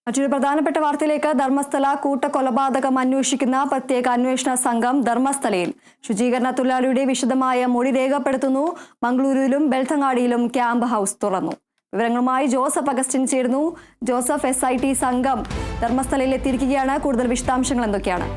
മറ്റൊരു പ്രധാനപ്പെട്ട വാർത്തയിലേക്ക് ധർമ്മസ്ഥല കൂട്ടക്കൊലപാതകം അന്വേഷിക്കുന്ന പ്രത്യേക അന്വേഷണ സംഘം ധർമ്മസ്ഥലയിൽ ശുചീകരണ തൊഴിലാളിയുടെ വിശദമായ മൊഴി രേഖപ്പെടുത്തുന്നു. മംഗളൂരുവിലും ബെൽത്തങ്ങാടിയിലും ക്യാമ്പ് ഹൗസ് തുറന്നു. വിവരങ്ങളുമായി ജോസഫ് അഗസ്റ്റിൻ ചേരുന്നു. ജോസഫ്, SIT സംഘം ധർമ്മസ്ഥലയിൽ എത്തിയിരിക്കുകയാണ്. കൂടുതൽ വിശദാംശങ്ങൾ എന്തൊക്കെയാണ്?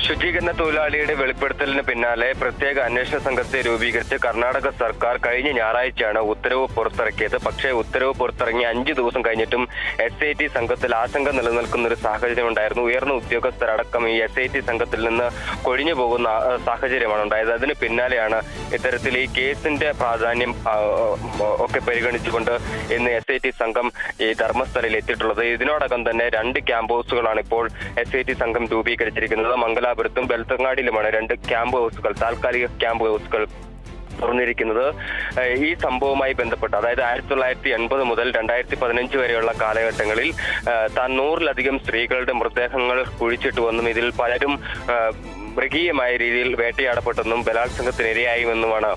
ശുചീകരണ തൊഴിലാളിയുടെ വെളിപ്പെടുത്തലിന് പിന്നാലെ പ്രത്യേക അന്വേഷണ സംഘത്തെ രൂപീകരിച്ച് കർണാടക സർക്കാർ കഴിഞ്ഞ ഞായറാഴ്ചയാണ് ഉത്തരവ് പുറത്തിറക്കിയത്. പക്ഷേ ഉത്തരവ് പുറത്തിറങ്ങി 5 ദിവസം കഴിഞ്ഞിട്ടും SIT സംഘത്തിൽ ആശങ്ക നിലനിൽക്കുന്ന ഒരു സാഹചര്യം ഉണ്ടായിരുന്നു. ഉയർന്ന ഉദ്യോഗസ്ഥരടക്കം ഈ SIT സംഘത്തിൽ നിന്ന് കൊഴിഞ്ഞു പോകുന്ന സാഹചര്യമാണ് ഉണ്ടായത്. അതിന് പിന്നാലെയാണ് ഇത്തരത്തിൽ ഈ കേസിന്റെ പ്രാധാന്യം ഒക്കെ പരിഗണിച്ചുകൊണ്ട് ഇന്ന് SIT സംഘം ഈ ധർമ്മസ്ഥലയിൽ എത്തിയിട്ടുള്ളത്. ഇതിനോടകം തന്നെ 2 ക്യാമ്പ് ഹൗസുകളാണ് ഇപ്പോൾ SIT സംഘം രൂപീകരിച്ചിരിക്കുന്നത്. മംഗലാപുരത്തും ബെൽത്തങ്ങാടിയിലുമാണ് 2 ക്യാമ്പ് ഹൗസുകൾ, താൽക്കാലിക ക്യാമ്പ് ഹൗസുകൾ തുറന്നിരിക്കുന്നത്. ഈ സംഭവവുമായി ബന്ധപ്പെട്ട് അതായത് 1980 മുതൽ 2015 വരെയുള്ള കാലഘട്ടങ്ങളിൽ താൻ 100-ലധികം സ്ത്രീകളുടെ മൃതദേഹങ്ങൾ കുഴിച്ചിട്ടുവെന്നും ഇതിൽ പലരും മൃഗീയമായ രീതിയിൽ വേട്ടയാടപ്പെട്ടെന്നും ബലാത്സംഗത്തിനിരയായുമെന്നുമാണ്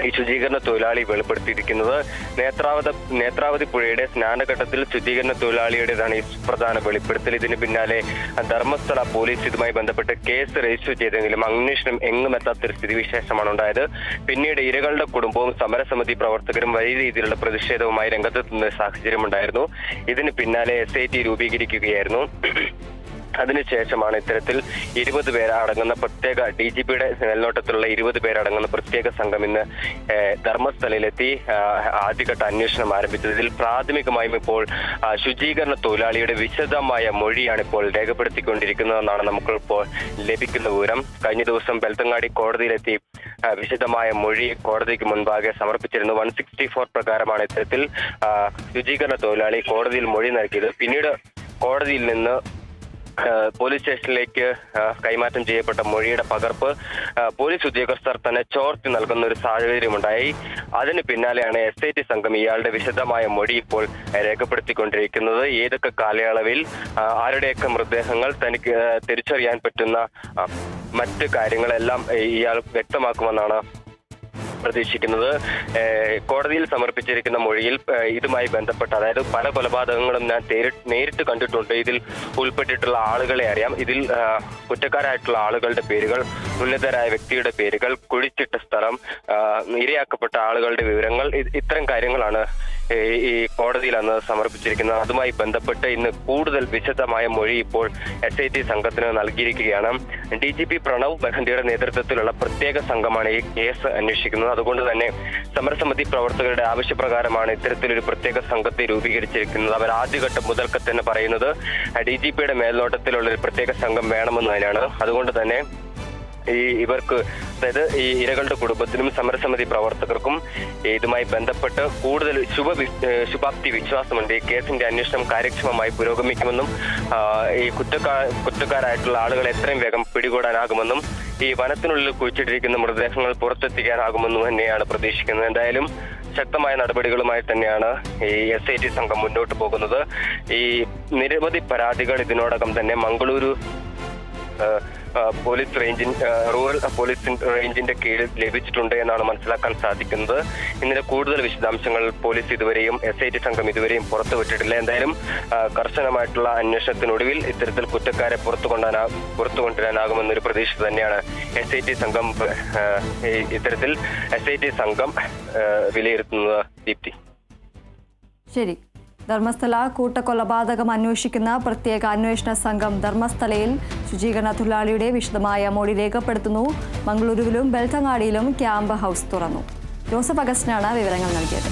ഈ ശുചീകരണ തൊഴിലാളി വെളിപ്പെടുത്തിയിരിക്കുന്നത്. നേത്രാവതി പുഴയുടെ സ്നാനഘട്ടത്തിൽ ശുചീകരണ തൊഴിലാളിയുടേതാണ് ഈ പ്രധാന വെളിപ്പെടുത്തൽ. ഇതിന് പിന്നാലെ ധർമ്മസ്ഥല പോലീസ് ഇതുമായി ബന്ധപ്പെട്ട് കേസ് രജിസ്റ്റർ ചെയ്തെങ്കിലും അന്വേഷണം എങ്ങും എത്താത്തൊരു സ്ഥിതിവിശേഷമാണ് ഉണ്ടായത്. പിന്നീട് ഇരകളുടെ കുടുംബവും സമരസമിതി പ്രവർത്തകരും വലിയ രീതിയിലുള്ള പ്രതിഷേധവുമായി രംഗത്തെത്തുന്ന സാഹചര്യം ഉണ്ടായിരുന്നു. ഇതിന് പിന്നാലെ SIT രൂപീകരിക്കുകയായിരുന്നു. അതിനുശേഷമാണ് ഇത്തരത്തിൽ 20 പേരടങ്ങുന്ന പ്രത്യേക DGPയുടെ മേൽനോട്ടത്തിലുള്ള 20 പേരടങ്ങുന്ന പ്രത്യേക സംഘം ഇന്ന് ധർമ്മസ്ഥലയിലെത്തി ആദ്യഘട്ട അന്വേഷണം ആരംഭിച്ചത്. ഇതിൽ പ്രാഥമികമായും ഇപ്പോൾ ശുചീകരണ തൊഴിലാളിയുടെ വിശദമായ മൊഴിയാണ് ഇപ്പോൾ രേഖപ്പെടുത്തിക്കൊണ്ടിരിക്കുന്നതെന്നാണ് നമുക്കിപ്പോൾ ലഭിക്കുന്ന വിവരം. കഴിഞ്ഞ ദിവസം ബെൽത്തങ്ങാടി കോടതിയിലെത്തി വിശദമായ മൊഴി കോടതിക്ക് മുൻപാകെ സമർപ്പിച്ചിരുന്നു. 164 പ്രകാരമാണ് ഇത്തരത്തിൽ ശുചീകരണ തൊഴിലാളി കോടതിയിൽ മൊഴി നൽകിയത്. പിന്നീട് കോടതിയിൽ നിന്ന് പോലീസ് സ്റ്റേഷനിലേക്ക് കൈമാറ്റം ചെയ്യപ്പെട്ട മൊഴിയുടെ പകർപ്പ് പോലീസ് ഉദ്യോഗസ്ഥർ തന്നെ ചോർത്തി നൽകുന്ന ഒരു സാഹചര്യമുണ്ടായി. അതിന് പിന്നാലെയാണ് SIT സംഘം ഇയാളുടെ വിശദമായ മൊഴി ഇപ്പോൾ രേഖപ്പെടുത്തിക്കൊണ്ടിരിക്കുന്നത്. ഏതൊക്കെ കാലയളവിൽ ആരുടെയൊക്കെ മൃതദേഹങ്ങൾ തനിക്ക് തിരിച്ചറിയാൻ പറ്റുന്ന മറ്റ് കാര്യങ്ങളെല്ലാം ഇയാൾ വ്യക്തമാക്കുമെന്നാണ് പ്രതീക്ഷിക്കുന്നത്. കോടതിയിൽ സമർപ്പിച്ചിരിക്കുന്ന മൊഴിയിൽ ഇതുമായി ബന്ധപ്പെട്ട് അതായത് പല കൊലപാതകങ്ങളും ഞാൻ നേരിട്ട് കണ്ടിട്ടുണ്ട്. ഇതിൽ ഉൾപ്പെട്ടിട്ടുള്ള ആളുകളെ അറിയാം. ഇതിൽ കുറ്റക്കാരായിട്ടുള്ള ആളുകളുടെ പേരുകൾ, ഉന്നതരായ വ്യക്തിയുടെ പേരുകൾ, കുഴിച്ചിട്ട സ്ഥലം, ഇരയാക്കപ്പെട്ട ആളുകളുടെ വിവരങ്ങൾ, ഇത്തരം കാര്യങ്ങളാണ് ഈ കോടതിയിൽ അന്ന് സമർപ്പിച്ചിരിക്കുന്നത്. അതുമായി ബന്ധപ്പെട്ട് ഇന്ന് കൂടുതൽ വിശദമായ മൊഴി ഇപ്പോൾ SIT സംഘത്തിന് നൽകിയിരിക്കുകയാണ്. DGP പ്രണവ് ബഹന്തിയുടെ നേതൃത്വത്തിലുള്ള പ്രത്യേക സംഘമാണ് ഈ കേസ് അന്വേഷിക്കുന്നത്. അതുകൊണ്ട് തന്നെ സമരസമിതി പ്രവർത്തകരുടെ ആവശ്യപ്രകാരമാണ് ഇത്തരത്തിലൊരു പ്രത്യേക സംഘത്തെ രൂപീകരിച്ചിരിക്കുന്നത്. അവർ ആദ്യഘട്ടം മുതൽക്ക് തന്നെ പറയുന്നത് DGPയുടെ മേൽനോട്ടത്തിലുള്ള ഒരു പ്രത്യേക സംഘം വേണമെന്ന് തന്നെയാണ്. അതുകൊണ്ട് തന്നെ ഇവർക്ക് അതായത് ഈ ഇരകളുടെ കുടുംബത്തിനും സമരസമിതി പ്രവർത്തകർക്കും ഇതുമായി ബന്ധപ്പെട്ട് കൂടുതൽ ശുഭാപ്തി വിശ്വാസമുണ്ട്. ഈ കേസിന്റെ അന്വേഷണം കാര്യക്ഷമമായി പുരോഗമിക്കുമെന്നും ഈ കുറ്റക്കാരായിട്ടുള്ള ആളുകളെ എത്രയും വേഗം പിടികൂടാനാകുമെന്നും ഈ വനത്തിനുള്ളിൽ കുഴിച്ചിട്ടിരിക്കുന്ന മൃതദേഹങ്ങൾ പുറത്തെത്തിക്കാനാകുമെന്നും തന്നെയാണ് പ്രതീക്ഷിക്കുന്നത്. എന്തായാലും ശക്തമായ നടപടികളുമായി തന്നെയാണ് ഈ SIT സംഘം മുന്നോട്ട് പോകുന്നത്. ഈ നിരവധി പരാതികൾ ഇതിനോടകം തന്നെ മംഗളൂരു പോലീസ് റൂറൽ പോലീസ് റേഞ്ചിന്റെ കീഴിൽ ലഭിച്ചിട്ടുണ്ട് എന്നാണ് മനസ്സിലാക്കാൻ സാധിക്കുന്നത്. ഇന്നലെ കൂടുതൽ വിശദാംശങ്ങൾ പോലീസ് ഇതുവരെയും SIT സംഘം ഇതുവരെയും പുറത്തുവിട്ടിട്ടില്ല. എന്തായാലും കർശനമായിട്ടുള്ള അന്വേഷണത്തിനൊടുവിൽ ഇത്തരത്തിൽ കുറ്റക്കാരെ പുറത്തു കൊണ്ടുവരാനാകുമെന്നൊരു പ്രതീക്ഷ തന്നെയാണ് SIT സംഘം ഇത്തരത്തിൽ SIT സംഘം വിലയിരുത്തുന്നത്. ദീപ്തി, ശരി. ധർമ്മസ്ഥല കൂട്ടക്കൊലപാതകം അന്വേഷിക്കുന്ന പ്രത്യേക അന്വേഷണ സംഘം ധർമ്മസ്ഥലയിൽ ശുചീകരണ തൊഴിലാളിയുടെ വിശദമായ മൊഴി രേഖപ്പെടുത്തുന്നു. മംഗളൂരുവിലും ബെൽത്തങ്ങാടിയിലും ക്യാമ്പ് ഹൗസ് തുറന്നു. ജോസഫ് അഗസ്റ്റിനാണ് വിവരങ്ങൾ നൽകിയത്.